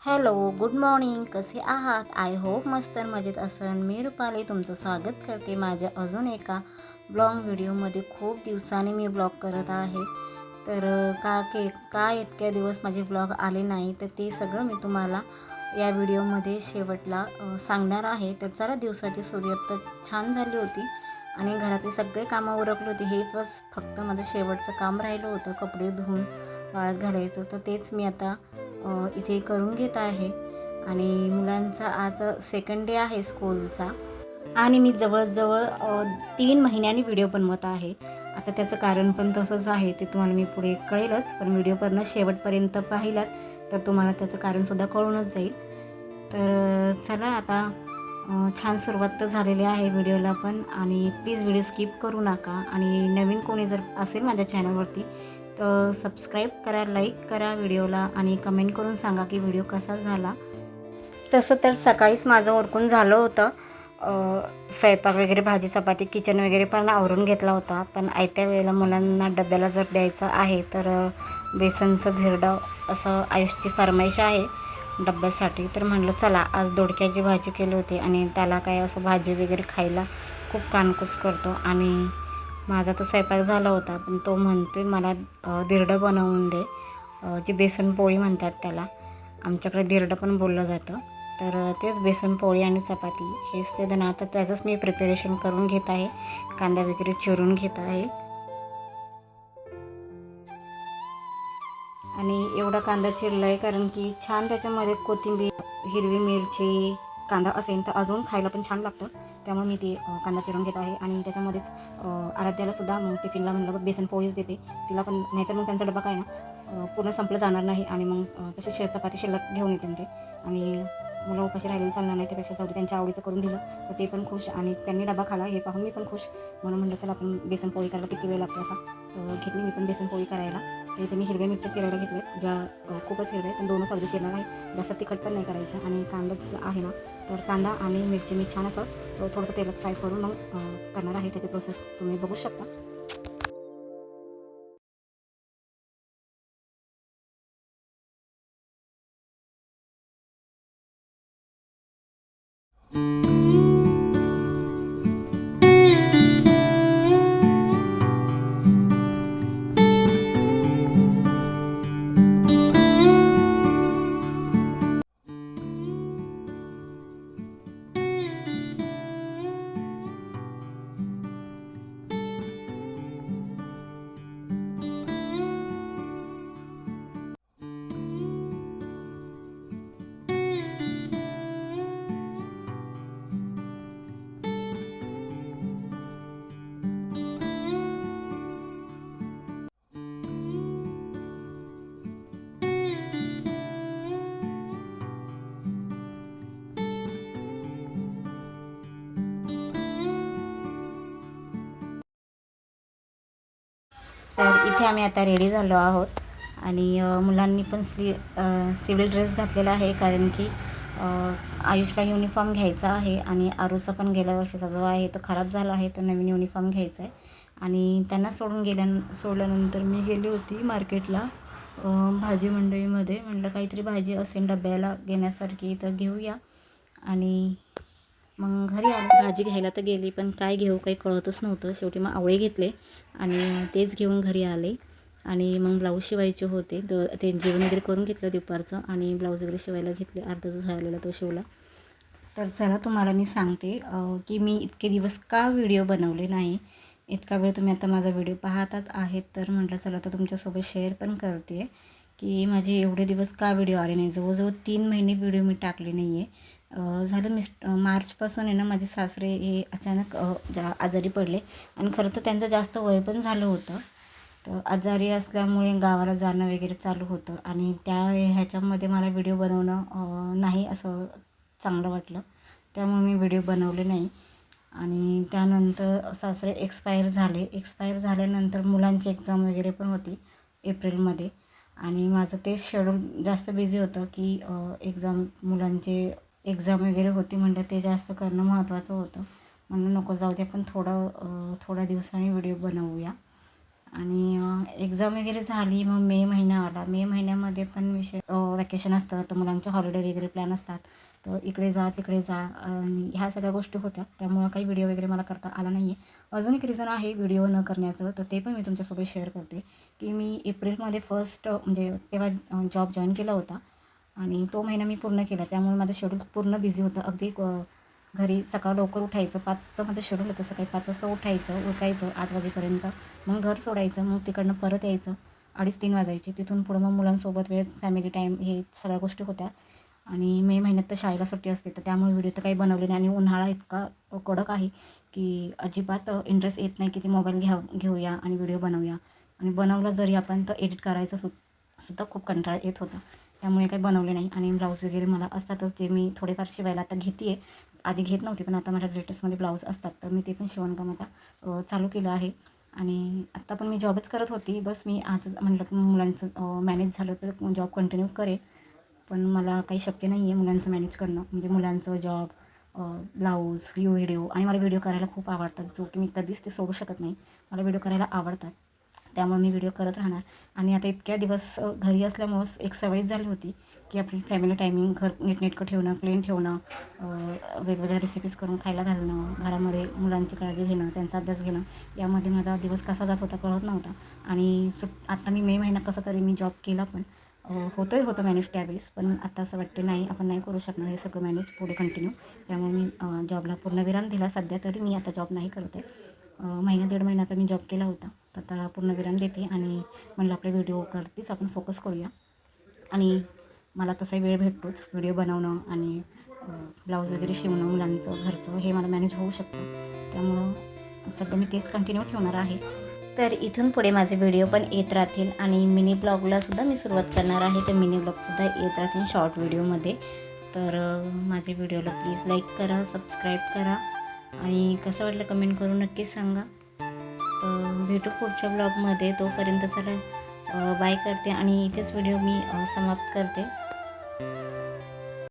Hello, good morning. कसे आहात? I hope मस्त मजेत असन. मी रुपाली तुमचं स्वागत करते माझ्या अजून एका ब्लॉग व्हिडिओमध्ये. खूप दिवसांनी मी ब्लॉग करत आहे. तर का इतक्या दिवस माझे ब्लॉग आले नाही, तर ते सगळं मी तुम्हाला या व्हिडिओमध्ये शेवटला सांगणार आहे. तर चला, दिवसाची सुरुवात तर छान झाली होती आणि घरातली सगळे कामं उरकली होती. हे फक्त माझं शेवटचं काम राहिलं होतं, कपडे धुवून वाळत घालायचं. तर तेच मी आता इथे करून घेत आहे. आणि मुलांचा आज सेकंड डे आहे स्कूलचा आणि मी जवळजवळ 3 महिन्यांनी व्हिडिओ बनवत आहे. आता त्याचं कारण पण तसंच आहे, ते तुम्हाला मी पुढे कळेलच. पण व्हिडिओ पूर्ण शेवटपर्यंत पाहिलात तर तुम्हाला त्याचं कारणसुद्धा कळूनच जाईल. तर चला आता, छान सुरुवात तर झालेली आहे व्हिडिओला पण. आणि प्लीज व्हिडिओ स्किप करू नका. आणि नवीन कोणी जर असेल माझ्या चॅनलवरती तर सबस्क्राईब करा, लाईक करा व्हिडिओला आणि कमेंट करून सांगा की व्हिडिओ कसा झाला. तसं तर सकाळीच माझं उरकून झालं होतं. स्वयंपाक वगैरे, भाजी चपाती, किचन वगैरे पण आवरून घेतला होता. पण आयत्या वेळेला मुलांना डब्याला जर द्यायचं आहे तर बेसनचं धिरडं असं आयुषची फरमाईश आहे डब्यासाठी. तर म्हटलं चला, आज दोडक्याची भाजी केली होती आणि त्याला काय असं भाजी वगैरे खायला खूप कानकूच करतो. आणि माझा तर स्वयंपाक झाला होता, पण तो म्हणतो आहे मला धिरडं बनवून दे. जी बेसन पोळी म्हणतात त्याला, आमच्याकडे धिरडं पण बोललं जातं. तर तेच बेसन पोळी आणि चपाती हेच ते देणं. आता त्याचंच मी प्रिपरेशन करून घेत आहे. कांदा वगैरे चिरून घेत आहे. आणि एवढा कांदा चिरला आहे कारण की छान त्याच्यामध्ये कोथिंबीर, हिरवी मिरची, कांदा असेल तर अजून खायला पण छान लागतं. त्यामुळे मी ते कांदा चिरून घेत आहे. आणि त्याच्यामध्येच आराध्यालासुद्धा मग टिफिनला म्हणलं बेसन पोळीच देते तिला पण, नाहीतर मग त्यांचा डबा काय ना पूर्ण संपलं जाणार नाही. आणि मग तशी चपाती शिल्लक घेऊन येते ते. आणि मुलं उपाशी राहिलेलं चालणार नाही, त्यापेक्षा जाऊ दे, त्यांच्या आवडीचं करून दिलं तर ते पण खुश आणि त्यांनी डबा खाला हे पाहून मी पण खुश. म्हणून म्हटलं चला, आपण बेसन पोळी करायला किती वेळ लागतो असा घेतली मी पण बेसन पोळी करायला. इथे मी हिरव्या मिरच्या चिरायला घेतल्या, ज्या खूपच हिरव्या पण 2च अगदी चिरणार आहे, जास्त तिखट पण नाही करायचं. आणि कांदा आहे ना, तर कांदा आणि मिरची मी छान असं थोडंसं तेलात फ्राय करून मग करणार आहे. त्याची प्रोसेस तुम्ही बघू शकता. तर इथे आम्ही आता रेडी झालो आहोत. आणि मुलांनी पण सिव्हिल ड्रेस घातलेला आहे कारण की आयुषला युनिफॉर्म घ्यायचा आहे. आणि आरूचा पण गेल्या वर्षीचा जो आहे तो खराब झाला आहे, तो नवीन युनिफॉर्म घ्यायचा आहे. आणि त्यांना सोडल्यानंतर मी गेली होती मार्केटला, भाजी मंडईमध्ये. म्हटलं काहीतरी भाजी असेल डब्याला घेण्यासारखी तर घेऊया. आणि मग घरी आले, भाजी घ्यायला तर गेली पण काय घेऊ काही कळतच नव्हतं. शेवटी मग आवळे घेतले आणि तेच घेऊन घरी आले. आणि मग ब्लाऊज शिवायचे होते, तर ते जेवण वगैरे करून घेतलं दुपारचं आणि ब्लाऊज वगैरे शिवायला घेतले. अर्धा जो झालेला तो शिवला. तर चला, तुम्हाला मी सांगते की मी इतके दिवस का व्हिडिओ बनवले नाही. इतका वेळ तुम्ही आता माझा व्हिडिओ पाहतात आहेत, तर म्हटलं चला तर तुमच्यासोबत शेअर पण करते की माझे एवढे दिवस का व्हिडिओ आले नाही. जवळजवळ 3 महिने व्हिडिओ मी टाकले नाही आहे. झालं मार्चपासून आहे ना, माझे सासरे हे अचानक आजारी पडले. आणि खरं तर त्यांचं जास्त वय पण झालं होतं. तर आजारी असल्यामुळे गावाला जाणं वगैरे चालू होतं. आणि ह्याच्यामध्ये मला व्हिडिओ बनवणं नाही असं चांगलं वाटलं, त्यामुळे मी व्हिडिओ बनवले नाही. आणि त्यानंतर सासरे एक्सपायर झाल्यानंतर मुलांची एक्झाम वगैरे पण होती एप्रिलमध्ये. आणि माझं तेच शेड्यूल जास्त बिझी होतं की मुलांचे एक्झाम वगैरे होती म्हटलं ते जास्त करणं महत्त्वाचं होतं. म्हणून नको, जाऊ दे, आपण थोड्या दिवसांनी व्हिडिओ बनवूया. आणि एक्झाम वगैरे झाली. मग मे महिना आला. मे महिन्यामध्ये पण वॅकेशन असतं, तर मुलांचे हॉलिडे वगैरे प्लॅन असतात. तर इकडे जा, तिकडे जा आणि ह्या सगळ्या गोष्टी होत्या. त्यामुळं काही व्हिडिओ वगैरे मला करता आला नाही आहे. अजून एक रिझन आहे व्हिडिओ न करण्याचं, तर ते पण मी तुमच्यासोबत शेअर करते, की मी एप्रिलमध्ये फर्स्ट म्हणजे तेव्हा जॉब जॉइन केला होता आणि तो महिना मी पूर्ण केला. त्यामुळे माझं शेड्यूल पूर्ण बिझी होतं. अगदी घरी सकाळ लवकर उठायचं. 5चं माझं शेड्यूल होतं. सकाळी 5 वाजता उठायचं 8 वाजेपर्यंत. मग घर सोडायचं. मग तिकडनं परत यायचं. 2:30-3 वाजायचे. तिथून पुढं मग मुलांसोबत वेळ, फॅमिली टाईम हे सगळ्या गोष्टी होत्या. आणि मे महिन्यात तर शाळेला सुट्टी असते, तर त्यामुळे व्हिडिओ तर काही बनवले नाही. आणि उन्हाळा इतका कडक आहे की अजिबात इंटरेस्ट येत नाही की ते मोबाईल घेऊया आणि व्हिडिओ बनवूया. आणि बनवलं जरी आपण तर एडिट करायचं सुद्धा खूप कंटाळा येत होता. त्यामुळे काही बनवले नाही. आणि ब्लाऊज वगैरे मला असतातच, जे मी थोडेफार शिवायला आता घेते आहे. आधी घेत नव्हते, पण आता मला लेटेस्टमध्ये ब्लाऊज असतात, तर मी ते पण शिवणकाम आता चालू केलं आहे. आणि आत्ता पण मी जॉबच करत होती. बस मी आज म्हटलं की मुलांचं मॅनेज झालं तर जॉब कंटिन्यू करेन. पण मला काही शक्य नाही आहे मुलांचं मॅनेज करणं. म्हणजे मुलांचं जॉब, ब्लाऊज, व्हिडिओ. आणि मला व्हिडिओ करायला खूप आवडतात, जो की मी कधीच ते सोडू शकत नाही. मला व्हिडिओ करायला आवडतात. त्यामुळे मी व्हिडिओ करत राहणार. आणि आता इतक्या दिवस घरी असल्यामुळंच एक सवयच झाली होती की आपली फॅमिली टायमिंग, घर नीटनेटकं ठेवणं, क्लीन ठेवणं, वेगवेगळ्या रेसिपीज करून खायला घालणं, घरामध्ये मुलांची काळजी घेणं, त्यांचा अभ्यास घेणं, यामध्ये माझा दिवस कसा जात होता कळत नव्हता. आणि आत्ता मी मे महिना कसा तरी मी जॉब केला पण होतं मॅनेज त्यावेळेस. पण आता असं वाटते नाही, आपण नाही करू शकणार हे सगळं मॅनेज पुढे कंटिन्यू. त्यामुळे मी जॉबला पूर्णविराम दिला. सध्या तरी मी आता जॉब नाही करत आहे. महिना 1.5 महिना आता मी जॉब केला होता. तर आता पूर्णविराम देते आणि म्हणलं आपले व्हिडिओ करतेच, आपण फोकस करूया. आणि मला तसा वेळ भेटतोच. व्हिडिओ बनवणं आणि ब्लाऊज वगैरे शिवणं, मुलांचं, घरचं हे मला मॅनेज होऊ शकतं. त्यामुळं सध्या मी तेच कंटिन्यू ठेवणार आहे. तर इथून पुढे माझे व्हिडिओ पण येत राहतील आणि मिनी ब्लॉगलासुद्धा मी सुरुवात करणार आहे. तर मिनी ब्लॉगसुद्धा येत राहतील शॉर्ट व्हिडिओमध्ये. तर माझ्या व्हिडिओला प्लीज लाईक करा, सबस्क्राईब करा आणि कसं वाटलं कमेंट करून नक्कीच सांगा. भेटू पुढच्या ब्लॉगमध्ये. तोपर्यंत चला बाय करते आणि इथेच व्हिडिओ मी समाप्त करते.